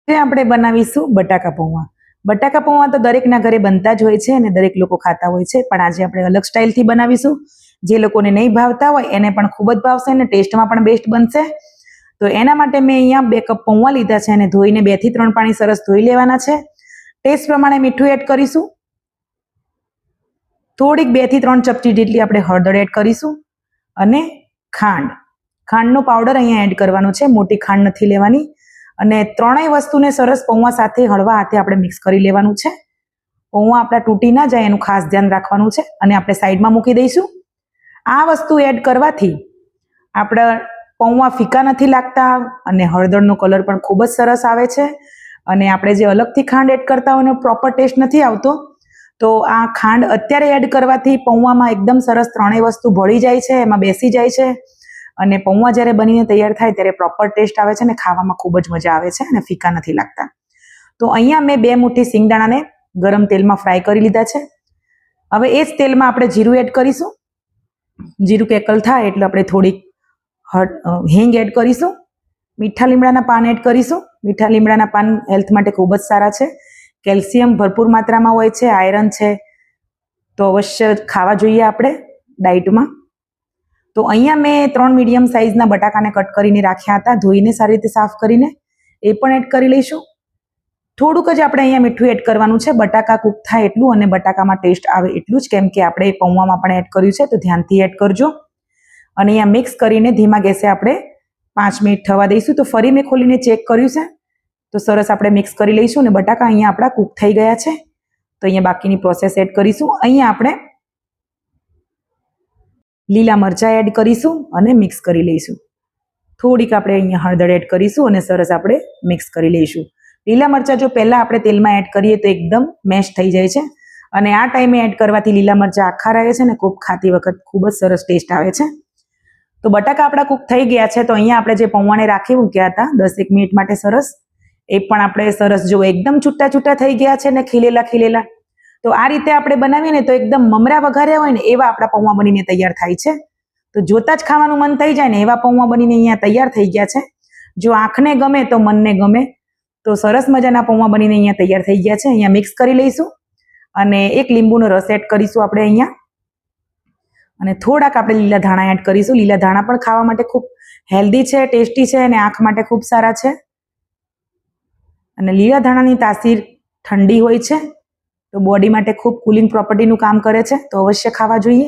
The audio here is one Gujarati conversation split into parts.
આપણે બનાવીશું બટાકા પૌવા. બટાકા પૌવા તો દરેકના ઘરે બનતા જ હોય છે અને દરેક લોકો ખાતા હોય છે, પણ આજે આપણે અલગ સ્ટાઇલથી બનાવીશું. જે લોકોને નહીં ભાવતા હોય એને પણ ખૂબ જ ભાવશે અને ટેસ્ટમાં પણ બેસ્ટ બનશે. તો એના માટે મેં અહીંયા 2 કપ પૌવા લીધા છે અને ધોઈને 2 થી 3 પાણી સરસ ધોઈ લેવાના છે. ટેસ્ટ પ્રમાણે મીઠું એડ કરીશું. થોડીક 2 થી 3 ચપટી જેટલી આપણે હળદર એડ કરીશું અને ખાંડનો પાવડર અહીંયા એડ કરવાનો છે. મોટી ખાંડ નથી લેવાની. અને ત્રણેય વસ્તુને સરસ પૌવા સાથે હળવા હાથે આપણે મિક્સ કરી લેવાનું છે. પૌવા આપણા તૂટી ના જાય એનું ખાસ ધ્યાન રાખવાનું છે અને આપણે સાઈડમાં મૂકી દઈશું. આ વસ્તુ એડ કરવાથી આપણા પૌવા ફીકા નથી લાગતા અને હળદરનો કલર પણ ખૂબ જ સરસ આવે છે. અને આપણે જે અલગથી ખાંડ એડ કરતા હોય એનો પ્રોપર ટેસ્ટ નથી આવતો, તો આ ખાંડ અત્યારે એડ કરવાથી પૌવામાં એકદમ સરસ ત્રણેય વસ્તુ ભળી જાય છે, એમાં બેસી જાય છે અને પૌવા જ્યારે બનીને તૈયાર થાય ત્યારે પ્રોપર ટેસ્ટ આવે છે અને ખાવામાં ખૂબ જ મજા આવે છે અને ફીકા નથી લાગતા. તો અહીંયા મેં 2 મુઠ્ઠી સિંગદાણાને ગરમ તેલમાં ફ્રાય કરી લીધા છે. હવે એ જ તેલમાં આપણે જીરું એડ કરીશું. જીરું કેકલ થાય એટલે આપણે થોડીક હિંગ એડ કરીશું. મીઠા લીમડાના પાન એડ કરીશું. મીઠા લીમડાના પાન હેલ્થ માટે ખૂબ જ સારા છે. કેલ્શિયમ ભરપૂર માત્રામાં હોય છે, આયરન છે, તો અવશ્ય ખાવા જોઈએ આપણે ડાયટમાં. તો અહીંયા મેં 3 મીડિયમ સાઇઝના બટાકાને કટ કરીને રાખ્યા હતા, ધોઈને સારી રીતે સાફ કરીને. એ પણ એડ કરી લઈશું. થોડુંક જ આપણે અહીંયા મીઠું એડ કરવાનું છે, બટાકા કૂક થાય એટલું અને બટાકામાં ટેસ્ટ આવે એટલું જ, કેમ કે આપણે પૌવામાં પણ એડ કર્યું છે, તો ધ્યાનથી એડ કરજો. અને અહીંયા મિક્સ કરીને ધીમા ગેસે આપણે 5 મિનિટ થવા દઈશું. તો ફરી મેં ખોલીને ચેક કર્યું છે, તો સરસ આપણે મિક્સ કરી લઈશું અને બટાકા અહીંયા આપણા કૂક થઈ ગયા છે. તો અહીંયા બાકીની પ્રોસેસ એડ કરીશું. અહીંયા આપણે લીલા મરચાં એડ કરીશું અને મિક્સ કરી લઈશું. થોડીક આપણે અહીંયા હળદર એડ કરીશું અને સરસ આપણે મિક્સ કરી લઈશું. લીલા મરચાં જો પહેલાં આપણે તેલમાં એડ કરીએ તો એકદમ મેશ થઈ જાય છે અને આ ટાઈમે એડ કરવાથી લીલા મરચાં આખા રહે છે ને ખૂબ ખાતી વખત ખૂબ જ સરસ ટેસ્ટ આવે છે. તો બટાકા આપણા કૂક થઈ ગયા છે. તો અહીંયા આપણે જે પૌવાને રાખી મૂક્યા હતા 10-1 મિનિટ માટે સરસ, એ પણ આપણે સરસ જો એકદમ છૂટા છૂટા થઈ ગયા છે ને ખીલેલા. તો આ રીતે આપણે બનાવીએ ને તો એકદમ મમરા વઘાર્યા હોય ને એવા આપણા પૌવા બનીને તૈયાર થાય છે. તો જોતા જ ખાવાનું મન થઈ જાય ને એવા પૌવા બનીને અહીંયા તૈયાર થઈ ગયા છે. જો આંખને ગમે તો મનને ગમે. તો સરસ મજાના પૌવા બનીને અહીંયા તૈયાર થઈ ગયા છે. અહીંયા મિક્સ કરી લઈશું અને 1 લીંબુનો રસ એડ કરીશું આપણે અહીંયા. અને થોડાક આપણે લીલા ધાણા એડ કરીશું. લીલા ધાણા પણ ખાવા માટે ખૂબ હેલ્ધી છે, ટેસ્ટી છે અને આંખ માટે ખૂબ સારા છે. અને લીલા ધાણાની તાસીર ઠંડી હોય છે, તો બોડી માટે ખૂબ કુલિંગ પ્રોપર્ટીનું કામ કરે છે, તો અવશ્ય ખાવા જોઈએ.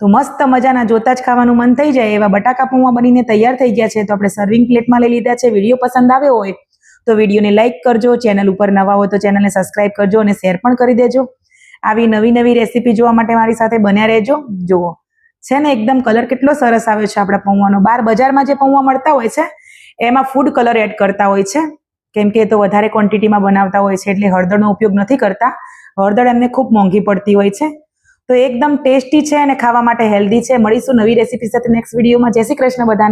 તો મસ્ત મજાના જોતા જ ખાવાનું મન થઈ જાય એવા બટાકા પૌવા બનીને તૈયાર થઈ ગયા છે. તો આપણે સર્વિંગ પ્લેટમાં લઈ લીધા છે. વિડીયો પસંદ આવ્યો હોય તો વિડીયોને લાઇક કરજો, ચેનલ ઉપર નવા હોય તો ચેનલને સબસ્ક્રાઇબ કરજો અને શેર પણ કરી દેજો. આવી નવી રેસીપી જોવા માટે મારી સાથે બન્યા રહેજો. જુઓ છે ને એકદમ કલર કેટલો સરસ આવ્યો છે આપણા પૌવાનો. બહાર બજારમાં જે પૌવા મળતા હોય છે એમાં ફૂડ કલર એડ કરતા હોય છે, કેમ કે એ તો વધારે ક્વોન્ટિટીમાં બનાવતા હોય છે એટલે હળદરનો ઉપયોગ નથી કરતા. હળદર એમને ખૂબ મોંઘી પડતી હોય છે. તો એકદમ ટેસ્ટી છે અને ખાવા માટે હેલ્ધી છે. મળીશું નવી રેસીપી સાથે નેક્સ્ટ વિડીયોમાં. જય શ્રી કૃષ્ણ બધાને.